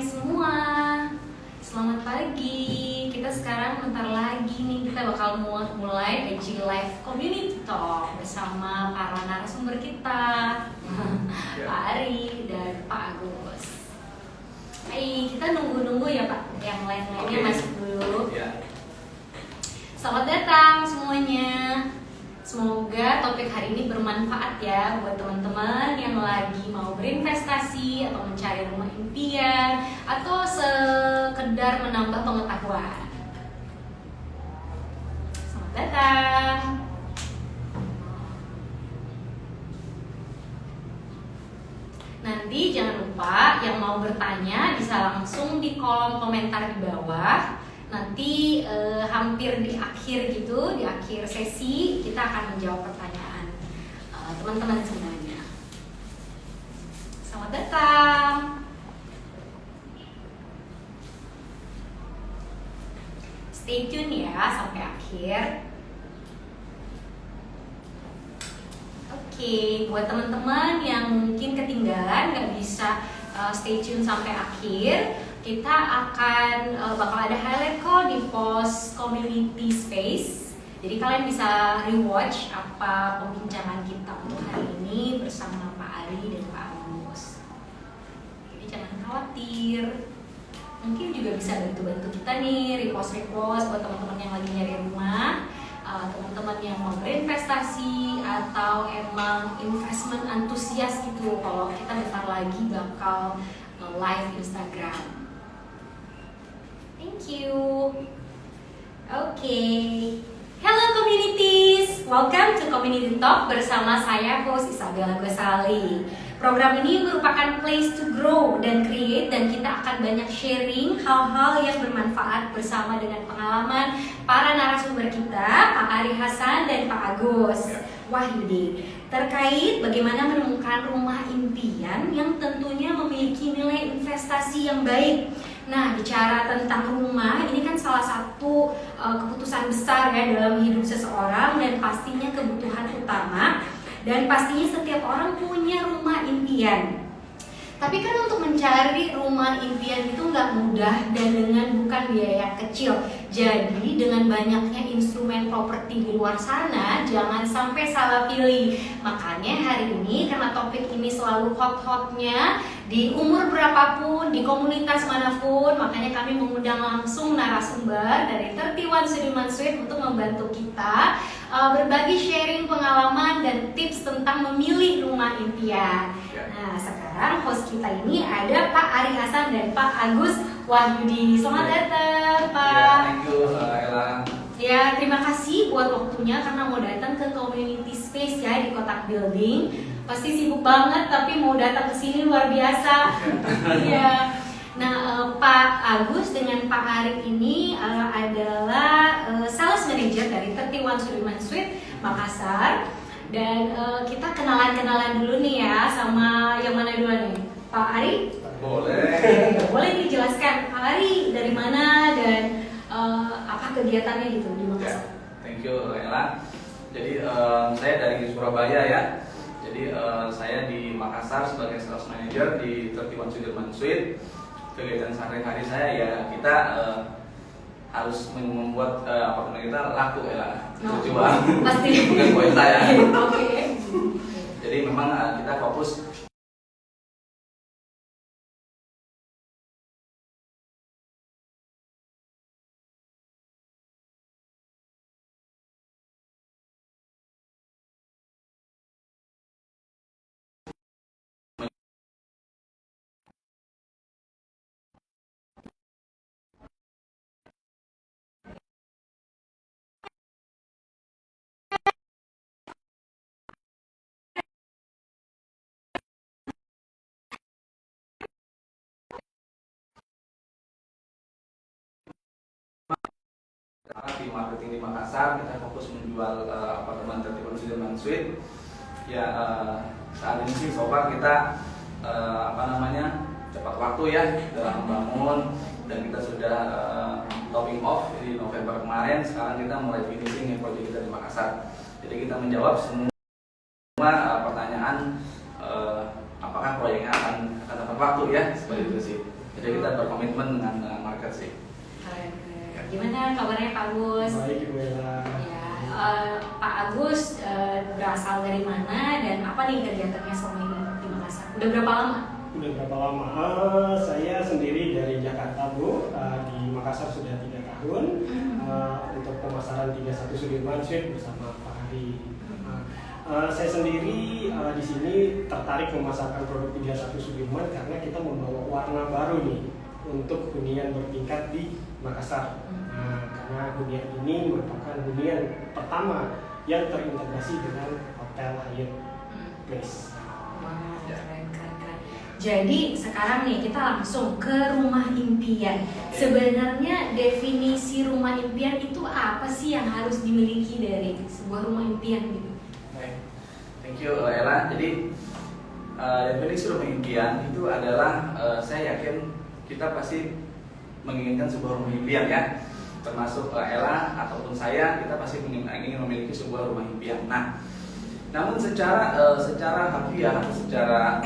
Hai semua, selamat pagi. Kita sekarang bentar lagi nih kita bakal mulai AG Live Community Talk bersama para narasumber kita, Pak Ari dan Pak Agus. Hai, kita nunggu ya Pak, yang lain-lainnya masuk dulu. Selamat datang semuanya. Semoga topik hari ini bermanfaat ya buat teman-teman yang lagi mau berinvestasi atau mencari rumah impian atau sekedar menambah pengetahuan. Selamat datang. Nanti jangan lupa yang mau bertanya bisa langsung di kolom komentar di bawah. Nanti hampir di akhir gitu, di akhir sesi kita akan menjawab pertanyaan teman-teman semuanya. Selamat datang. Stay tune ya sampai akhir. Oke, buat teman-teman yang mungkin ketinggalan nggak bisa stay tune sampai akhir, kita akan bakal ada highlight kok di post community space. Jadi kalian bisa rewatch apa pembincangan kita untuk hari ini bersama Pak Ari dan Pak Agus. Jadi jangan khawatir. Mungkin juga bisa bantu-bantu kita nih, repost buat teman-teman yang lagi nyari rumah, teman-teman yang mau berinvestasi atau emang investment antusias gitu. Kalau kita bentar lagi bakal live Instagram. Thank you. Okay. Hello communities. Welcome to Community Talk bersama saya host Isabella Gosali. Program ini merupakan place to grow dan create, dan kita akan banyak sharing hal-hal yang bermanfaat bersama dengan pengalaman para narasumber kita, Pak Ari Hasan dan Pak Agus Wahyudi, terkait bagaimana menemukan rumah impian yang tentunya memiliki nilai investasi yang baik. Nah, bicara tentang rumah, ini kan salah satu keputusan besar ya dalam hidup seseorang dan pastinya kebutuhan utama, dan pastinya setiap orang punya rumah impian. Tapi kan untuk mencari rumah impian itu nggak mudah dan dengan bukan biaya kecil. Jadi dengan banyaknya instrumen properti di luar sana, jangan sampai salah pilih. Makanya hari ini karena topik ini selalu hot-hotnya di umur berapapun, di komunitas manapun, makanya kami mengundang langsung narasumber dari 31 Sudirman Suite untuk membantu kita berbagi sharing pengalaman dan tips tentang memilih rumah impian. Nah, sekarang host kita ini ada Pak Ari Hasan dan Pak Agus Wahyudi. Selamat datang, Pak. Ya, thank you, Ella. Ya, terima kasih buat waktunya karena mau datang ke community space ya di Kotak Building. Pasti sibuk banget tapi mau datang ke sini luar biasa. Iya. Nah, Pak Agus dengan Pak Ari ini adalah sales manager dari 31 Sudirman Suite Makassar. Dan kita kenalan-kenalan dulu nih ya, sama yang mana dulu nih? Pak Ari? Boleh. Boleh dijelaskan Pak Ari dari mana dan apa kegiatannya gitu di Makassar? Thank you, Ella. Jadi saya dari Surabaya ya. Jadi saya di Makassar sebagai sales manager di 31 Sudirman Suite. Kegiatan sehari-hari saya ya kita harus membuat apartemen kita laku ya, jual. Pasti. Bukan poin saya. Oke. Jadi memang kita fokus di marketing di Makassar. Kita fokus menjual apartemen 31 Sudirman Suite. Ya saat ini sih so far kita cepat waktu ya dalam membangun, dan kita sudah topping off di November kemarin. Sekarang kita mulai finishing proyek kita di Makassar. Jadi kita menjawab semua pertanyaan apakah proyeknya akan tepat waktu ya, seperti itu sih. Jadi kita berkomitmen dengan market sih. Keren. Gimana kabarnya Pak Agus? Baik, Ibu Ella. Ya, Pak Agus berasal dari mana dan apa nih kegiatannya selama ini di Makassar? Udah berapa lama? Udah berapa lama? Saya sendiri dari Jakarta, Bu. Di Makassar sudah 3 tahun. Untuk pemasaran 31 Sudirman Street bersama Pak Hari. Saya sendiri di sini tertarik memasarkan produk 31 Sudirman karena kita membawa warna baru nih untuk hunian bertingkat di Makassar. Karena hunian ini merupakan hunian pertama yang terintegrasi dengan Hotel Hyatt Place. Wow, keren. Jadi sekarang nih kita langsung ke rumah impian. Sebenarnya definisi rumah impian itu apa sih yang harus dimiliki dari sebuah rumah impian gitu? Baik, thank you Ella. Jadi definisi rumah impian itu adalah saya yakin kita pasti menginginkan sebuah rumah impian ya. Termasuk Ella ataupun saya, kita pasti ingin memiliki sebuah rumah impian. Nah, namun secara harfiah atau secara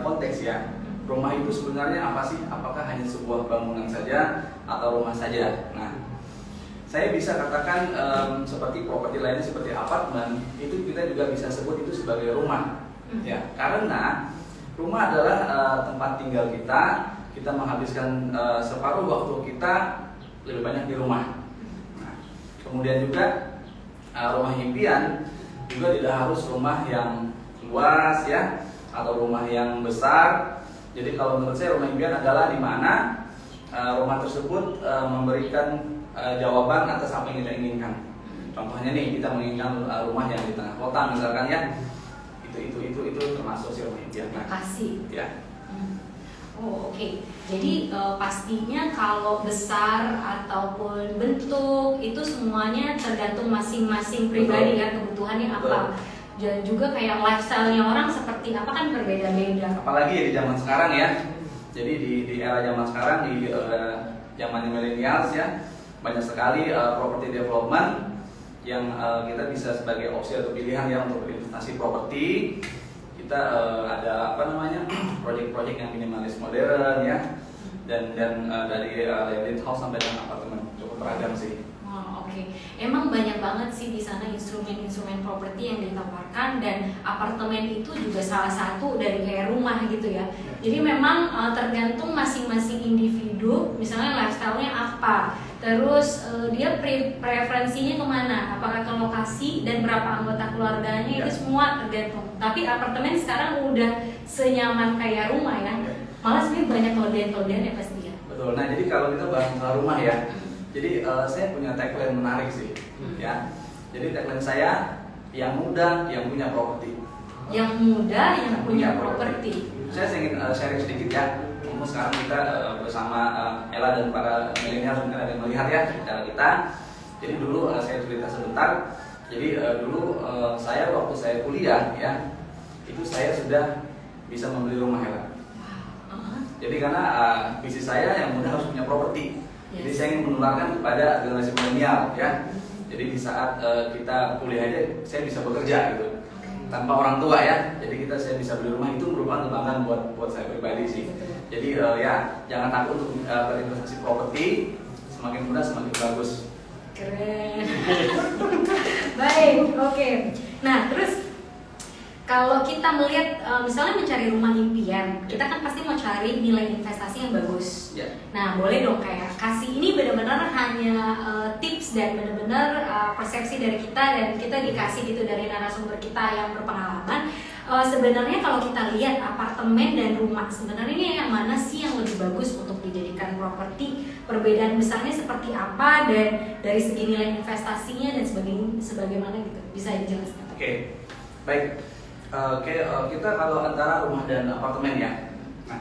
konteks ya, rumah itu sebenarnya apa sih? Apakah hanya sebuah bangunan saja atau rumah saja? Nah, saya bisa katakan seperti properti lainnya seperti apartemen, itu kita juga bisa sebut itu sebagai rumah. Ya, karena rumah adalah tempat tinggal kita menghabiskan separuh waktu kita lebih banyak di rumah. Nah, kemudian juga rumah impian juga tidak harus rumah yang luas ya atau rumah yang besar. Jadi kalau menurut saya rumah impian adalah di mana rumah tersebut memberikan jawaban atas apa yang kita inginkan. Contohnya nih, kita menginginkan rumah yang di tengah kota misalkan ya. Itu termasuk si rumah impian. Lokasi. Ya. Oh, oke. Jadi pastinya kalau besar ataupun bentuk itu semuanya tergantung masing-masing pribadi ya, kebutuhannya apa. Dan juga kayak lifestyle-nya orang seperti apa kan berbeda-beda. Apalagi di zaman sekarang ya. Jadi di era zaman sekarang, di zaman millennials ya, banyak sekali property development yang kita bisa sebagai opsi atau pilihan ya untuk berinvestasi properti. Kita ada proyek-proyek yang minimalis modern ya, dan dari landed house sampai dengan apartemen, cukup beragam sih. Oke. Emang banyak banget sih di sana instrumen-instrumen properti yang ditawarkan, dan apartemen itu juga salah satu dari kayak rumah gitu ya. Jadi memang tergantung masing-masing individu, misalnya lifestyle-nya apa, terus dia preferensinya kemana, apakah ke lokasi dan berapa anggota keluarganya, itu semua tergantung. Tapi apartemen sekarang udah senyaman kayak rumah ya, malah sebenarnya banyak kelebihan-kelebihan ya pasti ya. Betul. Nah, jadi kalau kita bahas soal rumah ya, jadi saya punya tagline menarik sih, ya. Jadi tagline saya, yang muda yang punya properti. Yang muda yang punya properti. Saya ingin sharing sedikit ya. Sekarang kita bersama Ella dan para milenial mungkin ada yang melihat ya cara kita. Jadi dulu saya cerita sebentar. Jadi dulu saya waktu saya kuliah ya, itu saya sudah bisa membeli rumah Ella. Jadi karena visi saya yang muda harus punya properti. Jadi saya ingin menularkan kepada generasi milenial ya. Jadi di saat kita kuliah aja saya bisa bekerja gitu tanpa orang tua ya. Jadi saya bisa beli rumah, itu merupakan kebanggaan buat saya pribadi sih. Jadi ya jangan takut untuk berinvestasi properti, semakin mudah semakin bagus. Keren. Baik, oke. Nah terus kalau kita melihat misalnya mencari rumah impian, kita kan pasti mau cari nilai investasi yang bagus. Nah boleh dong kayak kasih ini benar-benar hanya tips dan benar-benar persepsi dari kita, dan kita dikasih gitu dari narasumber kita yang berpengalaman. Sebenarnya kalau kita lihat apartemen dan rumah, sebenarnya ini yang mana sih yang lebih bagus untuk dijadikan properti? Perbedaan besarnya seperti apa, dan dari segi nilai investasinya dan sebagaimana gitu, bisa dijelaskan? Oke, baik. Kita kalau antara rumah dan apartemen ya. Nah,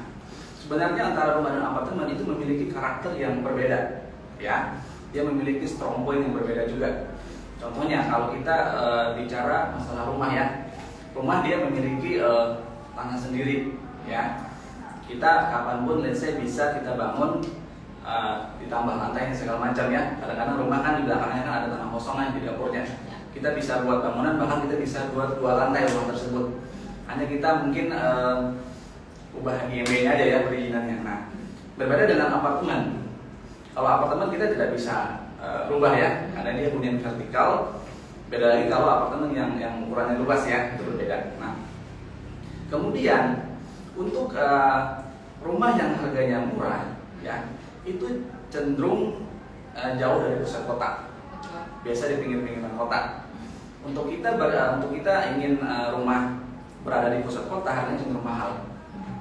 sebenarnya antara rumah dan apartemen itu memiliki karakter yang berbeda, ya. Dia memiliki strong point yang berbeda juga. Contohnya kalau kita bicara masalah rumah ya, rumah dia memiliki tanah sendiri, ya. Kita kapanpun, let's say bisa kita bangun ditambah lantainya segala macam ya. Kadang-kadang rumah kan di belakangnya kan ada tanah kosongan di dapurnya. Kita bisa buat bangunan, bahkan kita bisa buat 2 lantai rumah tersebut. Hanya kita mungkin ubah IMB-nya aja ya perizinannya. Nah, Berbeda dengan apartemen. Kalau apartemen kita tidak bisa rubah ya, karena dia hunian vertikal. Beda lagi kalau apartemen yang ukurannya luas ya, itu berbeda. Nah, kemudian untuk rumah yang harganya murah ya, itu cenderung jauh dari pusat kota. Biasa di pinggir-pinggiran kota. Untuk kita ingin rumah berada di pusat kota, harganya cenderung mahal.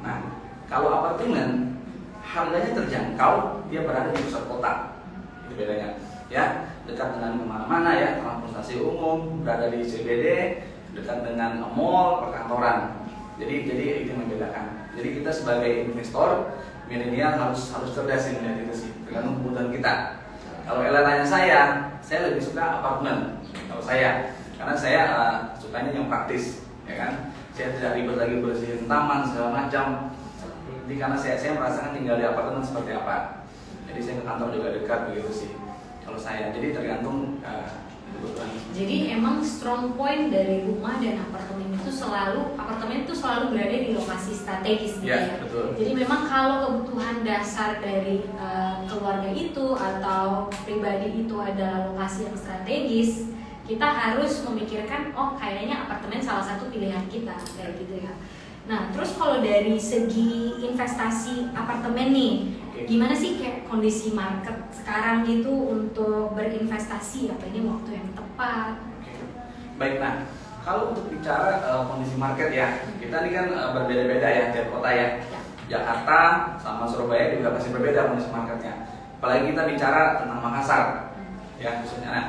Nah, kalau apartemen harganya terjangkau, dia berada di pusat kota. Itu bedanya. Ya, dekat dengan kemana-mana ya, transportasi umum, berada di CBD, dekat dengan mall, perkantoran. Jadi itu yang membedakan. Jadi kita sebagai investor milenial harus cerdas ini melihat itu sih, tergantung kebutuhan kita. Kalau Ella tanya saya lebih suka apartemen. Kalau saya, karena saya sukanya yang praktis, ya kan. Saya tidak ribet lagi bersihin taman segala macam. Jadi karena saya merasakan tinggal di apartemen seperti apa. Jadi saya ke kantor juga dekat begitu sih. Kalau saya, jadi tergantung kebutuhan. Jadi emang strong point dari rumah dan apartemen itu selalu berada di lokasi strategis gitu ya. Betul. Jadi memang kalau kebutuhan dasar dari keluarga itu atau pribadi itu adalah lokasi yang strategis, kita harus memikirkan kayaknya apartemen salah satu pilihan kita kayak gitu ya. Nah, terus kalau dari segi investasi apartemen nih, gimana sih kayak kondisi market sekarang gitu untuk berinvestasi? Apa ini waktu yang tepat? Baik, nah kalau untuk bicara kondisi market ya, kita ini kan berbeda-beda ya tiap kota ya. Jakarta sama Surabaya juga pasti berbeda kondisi marketnya. Apalagi kita bicara tentang Makassar, ya khususnya. Nah,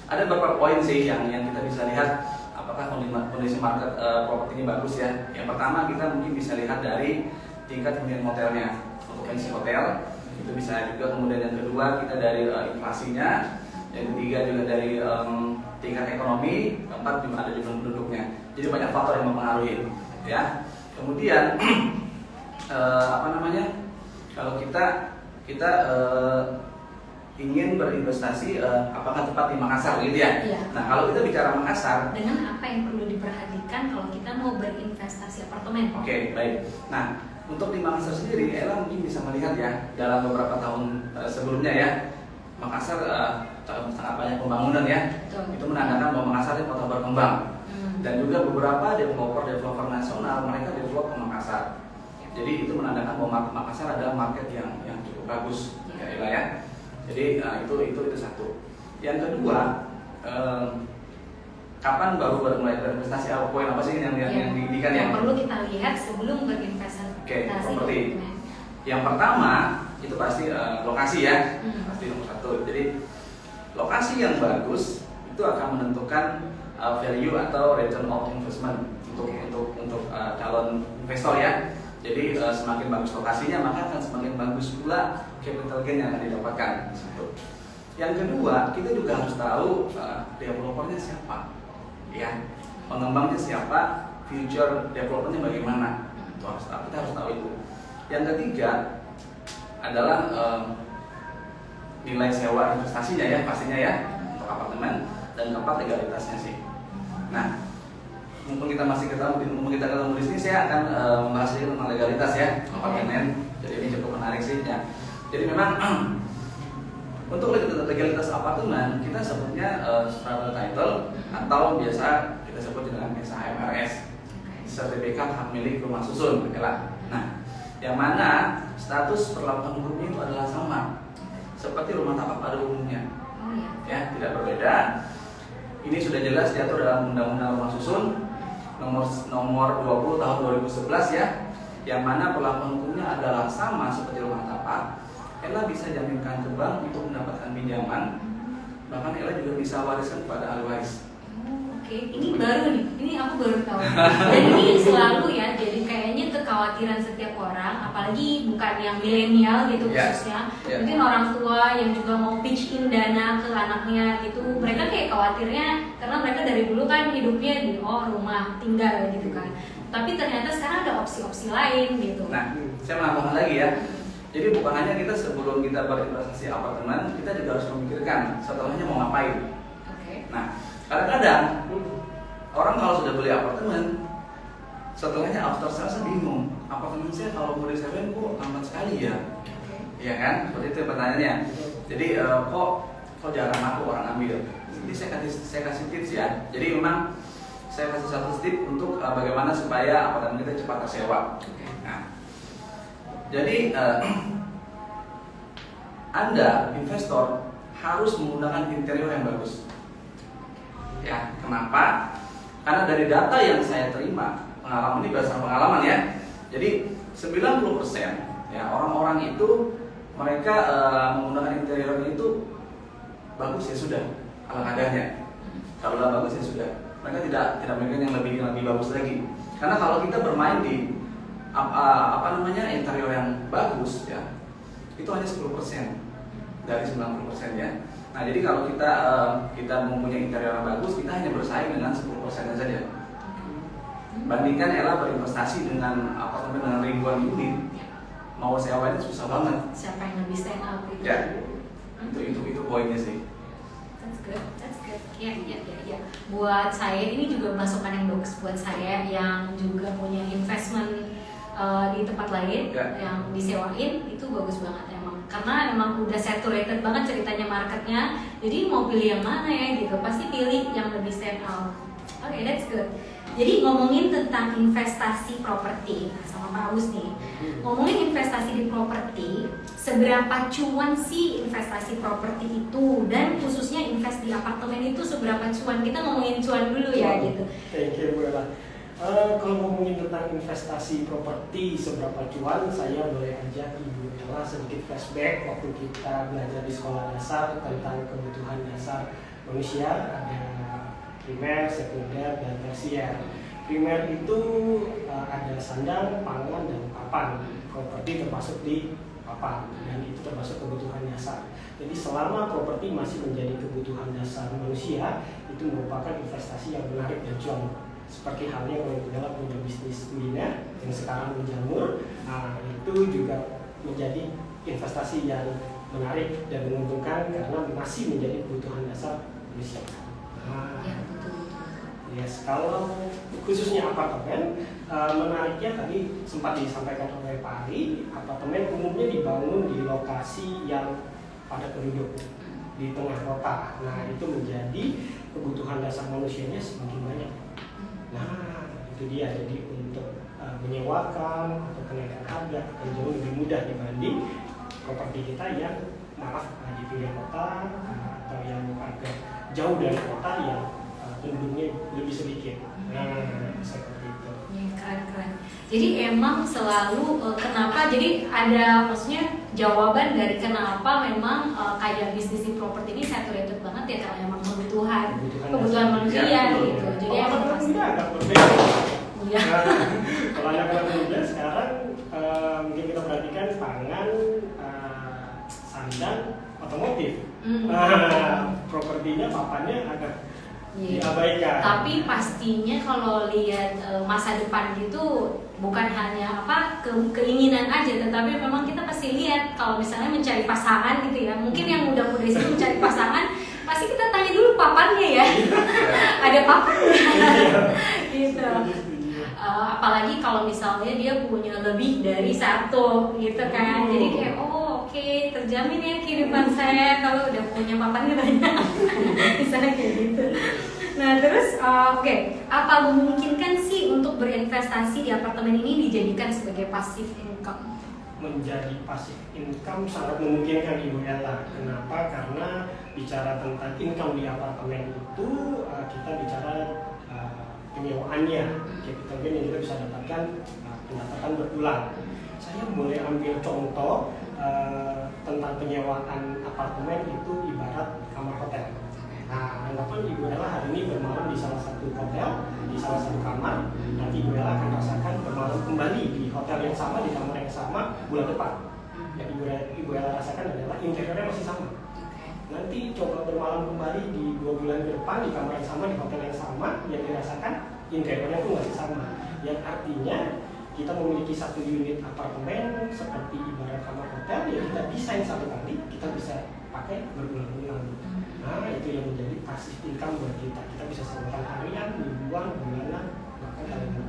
ada beberapa poin sih yang kita bisa lihat apakah kondisi market properti ini bagus ya. Yang pertama kita mungkin bisa lihat dari tingkat hunian hotelnya, okupansi hotel itu bisa juga. Kemudian yang kedua kita dari inflasinya, yang ketiga juga dari tingkat ekonomi, keempat juga ada jumlah penduduknya. Jadi banyak faktor yang mempengaruhi ya. Kemudian kalau kita ingin berinvestasi apakah tepat di Makassar gitu ya? Iya. Nah, kalau kita bicara Makassar, dengan apa yang perlu diperhatikan kalau kita mau berinvestasi apartemen? Oke, baik. Nah, untuk di Makassar sendiri, Ella mungkin bisa melihat ya dalam beberapa tahun sebelumnya ya, Makassar sangat banyak pembangunan ya. Betul. Itu menandakan bahwa Makassar ini kota berkembang. Dan juga beberapa developer nasional mereka develop ke Makassar. Jadi itu menandakan bahwa Makassar adalah market yang cukup bagus ya Ella ya. Jadi itu satu. Yang kedua, kapan baru mulai berinvestasi? Poin apa sih yang diindikan yang perlu kita lihat sebelum berinvestasi? Oke, properti. Yang pertama itu pasti lokasi ya, pasti nomor satu. Jadi lokasi yang bagus itu akan menentukan value atau return of investment untuk calon investor ya. Jadi semakin bagus lokasinya maka akan semakin bagus pula capital gain yang akan didapatkan. Satu. Yang kedua, kita juga harus tahu developernya siapa, ya, pengembangnya siapa, future developernya bagaimana. Kita harus tahu itu. Yang ketiga adalah nilai sewa investasinya ya, pastinya ya untuk apartemen. Dan keempat legalitasnya sih. Nah, mumpung kita ketemu di sini, saya akan membahas sedikit tentang legalitas ya apartemen. Jadi ini cukup menarik sih ya. Jadi memang untuk legalitas apartemen kita sebutnya straddle title atau biasa kita sebut dengan SHMRS, sertifikat hak milik rumah susun. Nah, yang mana status perlakuan hukumnya itu adalah sama seperti rumah tapak pada umumnya, ya tidak berbeda. Ini sudah jelas diatur dalam Undang-Undang Rumah Susun nomor 20 tahun 2011 ya, yang mana perlakuan hukumnya adalah sama seperti rumah tapak. Ella bisa jaminkan ke bank untuk mendapatkan pinjaman, bahkan Ella juga bisa wariskan kepada ahli waris. Oke, ini baru nih, ini aku baru tahu. Dan ini selalu ya, jadi kayaknya kekhawatiran setiap orang, apalagi bukan yang milenial gitu khususnya, mungkin orang tua yang juga mau pitch in dana ke anaknya gitu, mereka kayak khawatirnya karena mereka dari dulu kan hidupnya di rumah tinggal gitu kan. Tapi ternyata sekarang ada opsi-opsi lain gitu. Nah, saya menambahkan lagi ya. Jadi bukan hanya kita sebelum kita berinvestasi apartemen, kita juga harus memikirkan setelahnya mau ngapain. Nah, kadang-kadang orang kalau sudah beli apartemen, setelahnya after sales bingung. Apartemen saya kalau mau disewain kok lambat sekali ya. Iya kan? Seperti itu pertanyaannya. Jadi kok jarang aku orang ambil. Jadi saya kasih tips ya. Jadi memang saya kasih satu tips untuk bagaimana supaya apartemen kita cepat tersewa. Nah, jadi Anda investor harus menggunakan interior yang bagus. Ya, kenapa? Karena dari data yang saya terima, pengalaman ini berdasarkan pengalaman ya. Jadi 90% ya orang-orang itu mereka menggunakan interior itu bagus ya sudah, ala kadarnya. Kalau udah bagus ya sudah. Mereka tidak memikirkan yang lebih bagus lagi. Karena kalau kita bermain di interior yang bagus ya, itu hanya 10% dari 90% ya. Nah, jadi kalau kita mempunyai interior yang bagus, kita hanya bersaing dengan 10% saja. Bandingkan Ella berinvestasi dengan apartemen dengan ribuan unit, mau sewa itu susah banget. Siapa yang lebih stand out gitu? Ya, itu poinnya sih. That's good. Ya. Buat saya ini juga masukan yang bagus buat saya yang juga punya investment di tempat lain yang disewain, itu bagus banget emang. Karena emang udah saturated banget ceritanya marketnya. Jadi mau pilih yang mana ya gitu, pasti pilih yang lebih stand out. Oke, that's good. Jadi ngomongin tentang investasi properti sama Pak Agus nih. Ngomongin investasi di properti, seberapa cuan sih investasi properti itu, dan khususnya invest di apartemen itu seberapa cuan? Kita ngomongin cuan dulu ya gitu. Thank you Bu Ella. Kalau ngomongin tentang investasi properti seberapa cuan, saya boleh ajak Ibu Ella sedikit flashback waktu kita belajar di sekolah dasar tentang kebutuhan dasar manusia, ada primer, sekunder, dan tersier. Primer itu ada sandang, pangan, dan papan. Properti termasuk di papan, dan itu termasuk kebutuhan dasar. Jadi selama properti masih menjadi kebutuhan dasar manusia, itu merupakan investasi yang menarik dan cuan. Seperti halnya kalau kita punya bisnis kuliner yang sekarang menjamur, itu juga menjadi investasi yang menarik dan menguntungkan karena masih menjadi kebutuhan dasar manusia. Ya, betul. Yes, kalau khususnya apartemen, menariknya tadi sempat disampaikan oleh Pak Ari, apartemen umumnya dibangun di lokasi yang padat penduduk di tengah kota. Nah, itu menjadi kebutuhan dasar manusianya semakin banyak. Nah, itu dia. Jadi untuk menyewakan atau kenaikan harga akan jauh lebih mudah dibanding properti kita yang di pinggir kota atau yang agak jauh dari kota yang penduduknya lebih sedikit. Nah, seperti itu. Ya, keren. Jadi emang selalu kenapa? Jadi ada maksudnya jawaban dari kenapa memang kayak bisnis di properti ini saturated banget ya, karena emang kebutuhan manusia gitu. Jadi emang pasti agak berbeda. Iya. Kalau anak-anak muda sekarang mungkin kita perhatikan pangan, sandang, otomotif. Propertinya papannya agak diabaikan. Tapi pastinya kalau lihat masa depan gitu bukan hanya keinginan aja, tetapi memang kita pasti lihat kalau misalnya mencari pasangan gitu ya. Mungkin yang muda-muda itu mencari pasangan pasti kita tanya dulu papannya ya. Ada papannya gitu. Apalagi kalau misalnya dia punya lebih dari satu gitu kan. Jadi kayak oke, terjamin ya kehidupan saya kalau udah punya papannya banyak. Misalnya kayak gitu. Nah terus apa memungkinkan sih untuk berinvestasi di apartemen ini dijadikan sebagai passive income? Menjadi passive income sangat memungkinkan Ibu Ella. Kenapa? Karena bicara tentang income di apartemen itu kita bicara penyewaannya. Capital gain yang kita bisa dapatkan pendapatan berulang. Saya boleh ambil contoh tentang penyewaan apartemen itu ibarat kamar hotel. Nah, anggapan Ibu Ella hari ini bermalam di salah satu hotel, di salah satu kamar, nanti Ibu Ella akan rasakan bermalam kembali di hotel yang sama, di kamar yang sama bulan depan. Yang Ibu Ella rasakan adalah interiornya masih sama. Nanti coba bermalam kembali di 2 bulan ke depan di kamar yang sama, di hotel yang sama, yang dirasakan interiornya pun masih sama. Yang artinya kita memiliki satu unit apartemen seperti ibarat kamar hotel yang kita desain satu kali, kita bisa pakai berulang-ulang. Nah, itu yang menjadi passive income buat kita. Kita bisa sewakan harian, mingguan, bulanan, bahkan tahunan.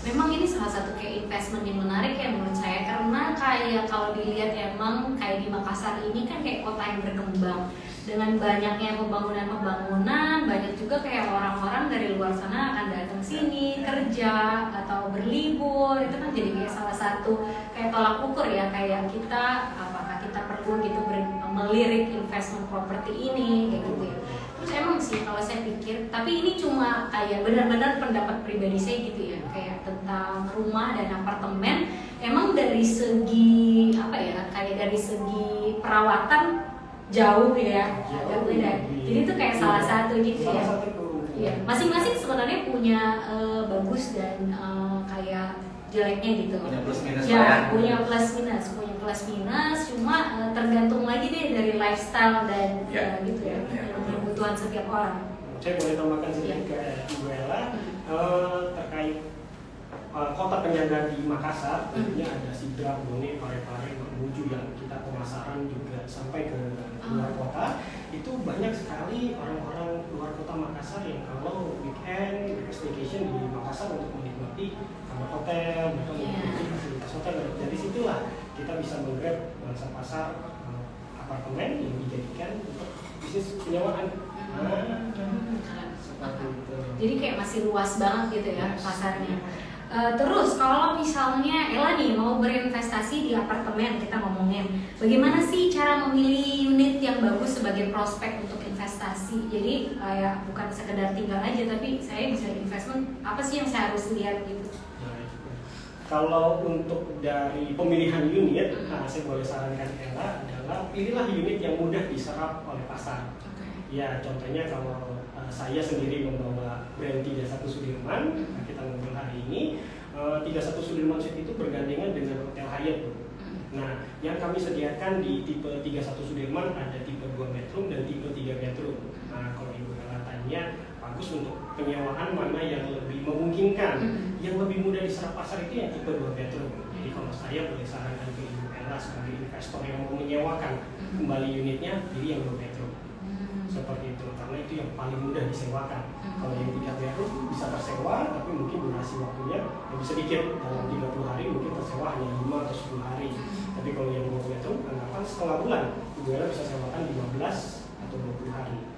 Memang ini salah salah satu kayak investment yang menarik ya menurut saya, karena kayak kalau dilihat emang kayak di Makassar ini kan kayak kota yang berkembang dengan banyaknya pembangunan, banyak juga kayak orang-orang dari luar sana akan datang sini kerja atau berlibur. Itu kan jadi kayak salah satu kayak tolak ukur ya, kayak kita apakah kita perlu gitu melirik investment properti ini kayak gitu ya. Terus emang sih kalau saya pikir, tapi ini cuma kayak benar-benar pendapat pribadi saya gitu ya, kayak tentang rumah dan apartemen. Emang dari segi apa ya, kayak dari segi perawatan jauh ya, agak beda. Jadi itu kayak salah satu gitu ya. Iya, masing-masing sebenarnya punya bagus dan kayak jeleknya gitu. Punya plus minus ya, punya plus minus. Cuma tergantung lagi deh dari lifestyle dan gitu ya, kebutuhan setiap orang. Saya boleh tambahkan sedikit ke Ibu Ella terkait kota penyangga di Makassar. Tentunya ada Sidrap, Bone, Parepare, Mamuju yang kita pemasaran juga sampai ke luar kota. Itu banyak sekali orang-orang luar kota Makassar yang kalau weekend staycation di Makassar untuk menikmati kamar hotel, menikmati fasilitas hotel. Dari situlah kita bisa menggrab bangsa pasar apartemen yang dijadikan untuk bisnis penyewaan. Seperti itu. Jadi kayak masih luas banget gitu ya pasarnya. Terus kalau misalnya Ella nih mau berinvestasi di apartemen, kita ngomongin bagaimana sih cara memilih unit yang bagus sebagai prospek untuk investasi. Jadi kayak bukan sekedar tinggal aja, tapi saya bisa investment, apa sih yang saya harus lihat gitu. Kalau untuk dari pemilihan unit, saya boleh sarankan Ella adalah pilihlah unit yang mudah diserap oleh pasar. Ya, contohnya kalau saya sendiri membawa brand 31 Sudirman, kita ngobrol hari ini, 31 Sudirman Suite itu bergandengan dengan Hotel Hyatt. Nah, yang kami sediakan di tipe 31 Sudirman ada tipe 2 bedroom dan tipe 3 bedroom. Nah, kalau Ibu Ella tanya, bagus untuk penyewaan mana yang lebih memungkinkan, yang lebih mudah diserap pasar itu yang tipe 2 bedroom. Jadi kalau saya boleh sarankan ke Ibu Ella sebagai investor yang mau menyewakan kembali unitnya, pilih yang 2 bedroom. Seperti itu, karena itu yang paling mudah disewakan. Kalau yang 3 bedroom bisa tersewa, tapi mungkin durasi waktunya lebih sedikit, dalam 30 hari mungkin tersewa hanya 5 atau 10 hari. Tapi kalau yang 2 bedroom, anggapan setengah bulan, Ibu Ella bisa sewakan 15 atau 20 hari.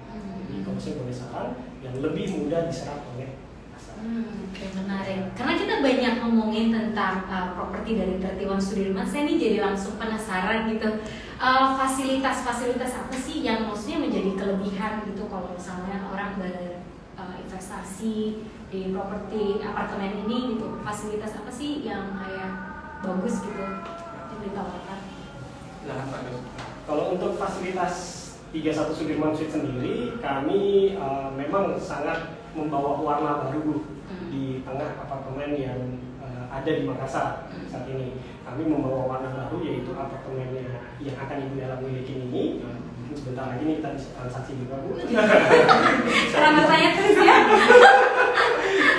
Jadi kalau saya boleh saran, yang lebih mudah diserap oleh pasar. Oke, menarik. Karena kita banyak ngomongin tentang properti dari 31 Sudirman, saya nih jadi langsung penasaran gitu. Fasilitas-fasilitas apa sih yang maksudnya menjadi kelebihan gitu kalau misalnya orang berinvestasi di properti apartemen ini gitu. Fasilitas apa sih yang kayak bagus gitu yang ditawarkan? Silakan Pak Gus. Kalau untuk fasilitas 31 Sudirman Suite sendiri, kami memang sangat membawa warna baru Bu, di tengah apartemen yang ada di Makassar saat ini. Kami membawa warna baru, yaitu apartemennya yang akan Ibu Ella miliki ini. Sebentar lagi nih kita bisa transaksi juga Bu. Sekarang bertanya terus ya.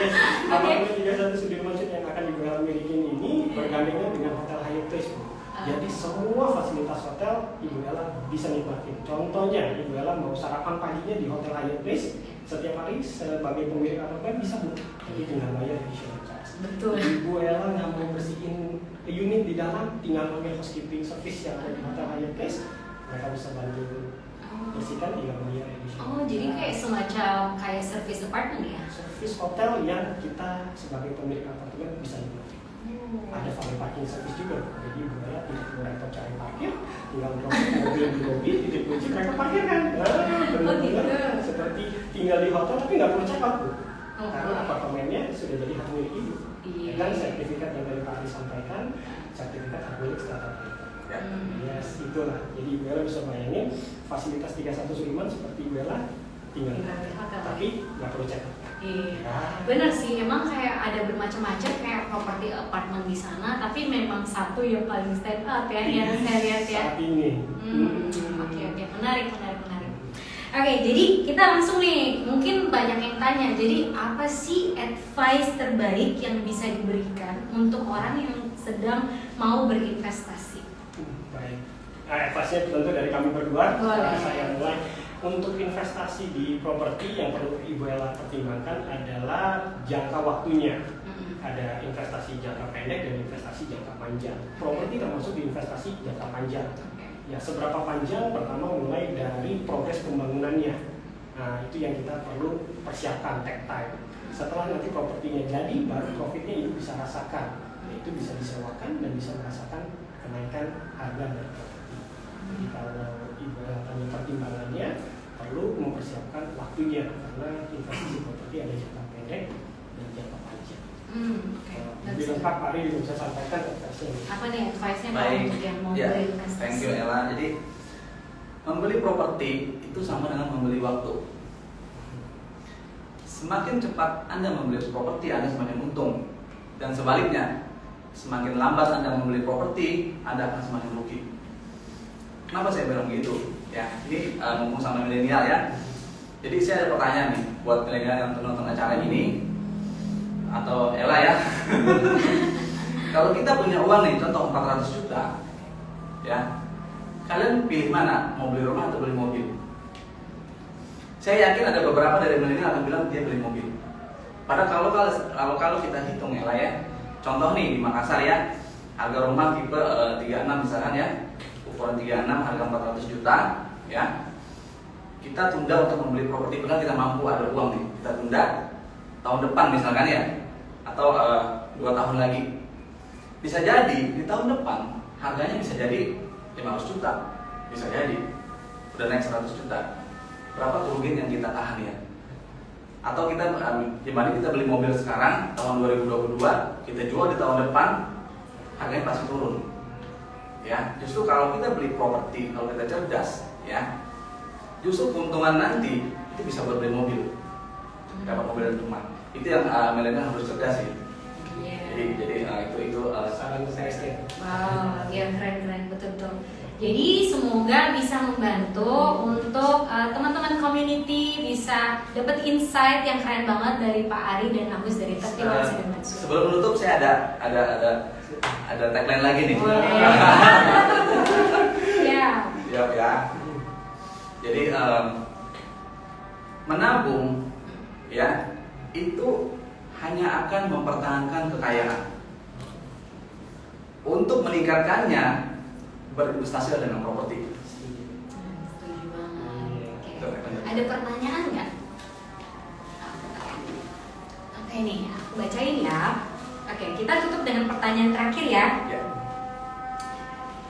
Yes, apartemen 31 Sudirman Suite yang akan Ibu Ella miliki ini bergandengan dengan Hotel Hyatt Place Bu. Jadi semua fasilitas hotel Ibu Ella bisa nikmatin. Contohnya Ibu Ella mau sarapan paginya di Hotel Hyatt Place, setiap hari sebagai pemilik apartemen bisa Bu, jadi tinggal bayar additional charge. Betul. Ibu Ella nggak mau bersihin unit di dalam, tinggal panggil housekeeping service yang ada di Hotel Hyatt Place, mereka bisa bantu bersihkan, tinggal bayar additional. Oh, jadi kayak semacam kayak service apartment ya? Service hotel yang kita sebagai pemilik apartemen bisa nikmati. Ada valet parking service juga, jadi Ibu Ella tidak perlu repot cari parkir, tinggal drop mobil di lobi, titik kunci mereka parkir kan. Benar-benar seperti tinggal di hotel tapi nggak perlu check out Bu, karena apartemennya sudah jadi hak milik Ibu. Dan sertifikat yang dari Pak Ari sampaikan, sertifikat hak milik startup itu. Yes, itulah. Jadi Ibu Ella bisa bayangin fasilitas 31 Sudirman seperti Ibu Ella tinggal di hotel, tapi nggak perlu check out. Iya, benar sih. Emang kayak ada bermacam-macam kayak properti apartemen di sana, tapi memang satu yang paling stand out ya yang saya lihat ya. Saat ini. Oke, menarik. Oke, jadi kita langsung nih, mungkin banyak yang tanya. Jadi apa sih advice terbaik yang bisa diberikan untuk orang yang sedang mau berinvestasi? Baik. Advice-nya tentu dari kami berdua. Boleh. Saya mulai. Untuk investasi di properti yang perlu Ibu Ella pertimbangkan adalah jangka waktunya. Ada investasi jangka pendek dan investasi jangka panjang. Properti termasuk di investasi jangka panjang. Ya, seberapa panjang? Pertama mulai dari progres pembangunannya. Nah, itu yang kita perlu persiapkan, take time. Setelah nanti propertinya jadi, baru profitnya itu bisa rasakan. Itu bisa disewakan dan bisa merasakan kenaikan harga dari properti. Jadi kalau ibaratnya pertimbangannya perlu mempersiapkan waktunya, karena investasi properti ada jangka pendek dan jangka panjang. Lebih lengkap Pak Ari bisa sampaikan advice-nya. Apa nih advice-nya Baik. untuk yang mau Ya, beri investasi? thank you Ella. Jadi membeli properti itu sama dengan membeli waktu. Semakin cepat Anda membeli properti, Anda semakin untung. Dan sebaliknya, semakin lambat Anda membeli properti, Anda akan semakin rugi. Kenapa saya bilang gitu? Ya, ini ngomong sama milenial ya. Jadi saya ada pertanyaan nih buat milenial yang nonton acara ini atau Ella ya. Kalau kita punya uang nih, contoh 400 juta, ya, kalian pilih mana? Mau beli rumah atau beli mobil? Saya yakin ada beberapa dari milenial akan bilang dia beli mobil. Padahal kalau kita hitung Ella ya, contoh nih di Makassar ya, harga rumah tipe 36 misalkan ya, ukuran 36 harga 400 juta, ya. Kita tunda untuk membeli properti, padahal kita mampu, ada uang nih, kita tunda tahun depan misalkan ya, atau 2 tahun lagi. Bisa jadi di tahun depan harganya bisa jadi 500 juta, bisa jadi udah naik 100 juta. Berapa kerugian yang kita tahan ya? Atau kita dibanding kita beli mobil sekarang tahun 2022, kita jual di tahun depan, harganya pasti turun. Ya, justru kalau kita beli properti, kalau kita cerdas, ya, justru keuntungan nanti itu bisa buat beli mobil, dapat mobil dan rumah. Itu yang milenial harus cerdas sih. Jadi itu saran saya. Wow, ya keren betul. Jadi semoga bisa membantu untuk teman-teman community bisa dapat insight yang keren banget dari Pak Ari dan Agus dari Tertiwan Sudir Mansur. Sebelum menutup saya ada tagline lagi nih. Ya. Siap ya. Jadi menabung ya itu hanya akan mempertahankan kekayaan. Untuk meningkatkannya berinvestasi dengan properti. Setuju banget. Oke. Ada pertanyaan nggak? Oke nih, aku bacain ya. Oke, kita tutup dengan pertanyaan terakhir ya. Ya.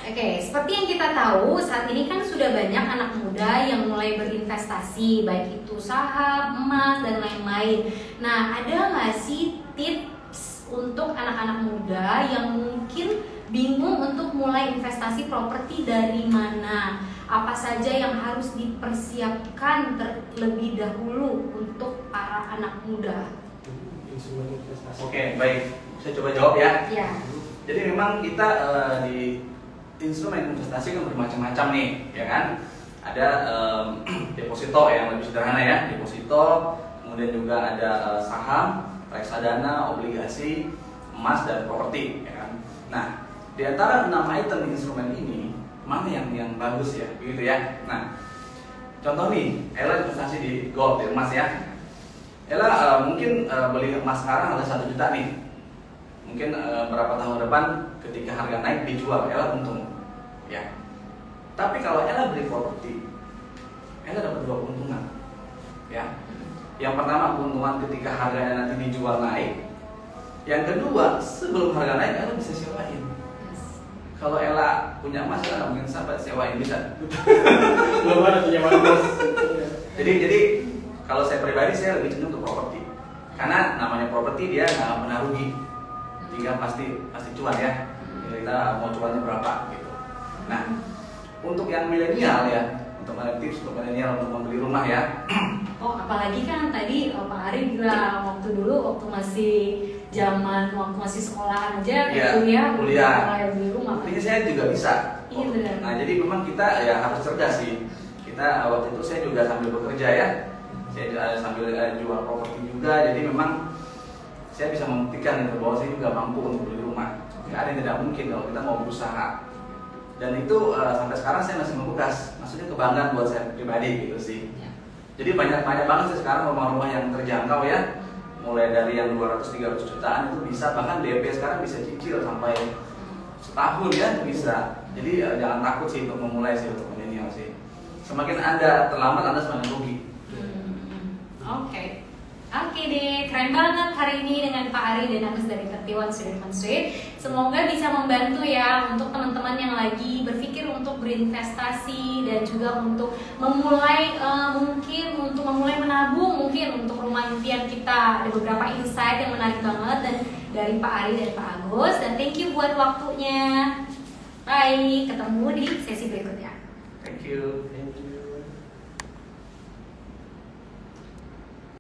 Oke, seperti yang kita tahu saat ini kan sudah banyak anak muda yang mulai berinvestasi, baik itu saham, emas, dan lain-lain. Nah, ada nggak sih tips untuk anak-anak muda yang mungkin bingung untuk mulai investasi properti dari mana? Apa saja yang harus dipersiapkan terlebih dahulu untuk para anak muda? Instrumen investasi. Oke, baik. Saya coba jawab ya. Ya. Jadi memang kita di instrumen investasi kan bermacam-macam nih, ya kan? Ada deposito yang lebih sederhana ya, deposito, kemudian juga ada saham, reksadana, obligasi, emas dan properti, ya kan? Nah, di antara 6 item instrumen ini, mana yang bagus ya, begitu ya? Nah, contoh nih, Ella investasi di gold, di emas ya. Ella mungkin beli emas sekarang ada 1 juta nih. Mungkin berapa tahun depan ketika harga naik dijual, Ella untung, ya. Tapi kalau Ella beli properti, Ella dapat 2 keuntungan, ya. Yang pertama keuntungan ketika harganya nanti dijual naik. Yang kedua, sebelum harga naik Ella bisa sewain. Kalau Ella punya emas, Ella nggak mungkin sampai sewain, bisa. Belum ada punya emas. Jadi kalau saya pribadi saya lebih cenderung ke properti, karena namanya properti dia nggak pernah rugi, tinggal pasti cuan ya. Kita mau cuannya berapa gitu. Nah, untuk yang milenial ya, untuk tips untuk milenial untuk membeli rumah ya. Oh, apalagi kan tadi Pak Ari bilang waktu masih sekolahan aja, Ya, kuliah kuliah. beli rumah. Artinya saya juga bisa. Iya, benar. Nah, jadi memang kita ya harus cerdas sih. Kita waktu itu saya juga sambil bekerja ya. Saya sambil jual properti juga. Jadi memang saya bisa membuktikan itu bahwa saya juga mampu untuk beli rumah. Nggak ada yang tidak mungkin kalau kita mau berusaha. Dan itu sampai sekarang saya masih membekas. Maksudnya kebanggaan buat saya pribadi gitu sih. Ya. Jadi banyak banget sih sekarang rumah-rumah yang terjangkau ya. mulai dari yang 200-300 jutaan itu bisa, bahkan DP sekarang bisa cicil sampai setahun ya bisa. Jadi jangan takut sih untuk memulai sih untuk milenial sih. Semakin Anda terlambat, Anda semakin rugi. Oke. Oke deh, keren banget hari ini dengan Pak Ari dan Agus dari 31 Sudirman Street. Semoga bisa membantu ya untuk teman-teman yang lagi berpikir untuk berinvestasi dan juga untuk memulai mungkin untuk memulai menabung mungkin untuk rumah impian kita. Ada beberapa insight yang menarik banget dan dari Pak Ari dan Pak Agus, dan thank you buat waktunya. Bye, ketemu di sesi berikutnya. Thank you. Thank you.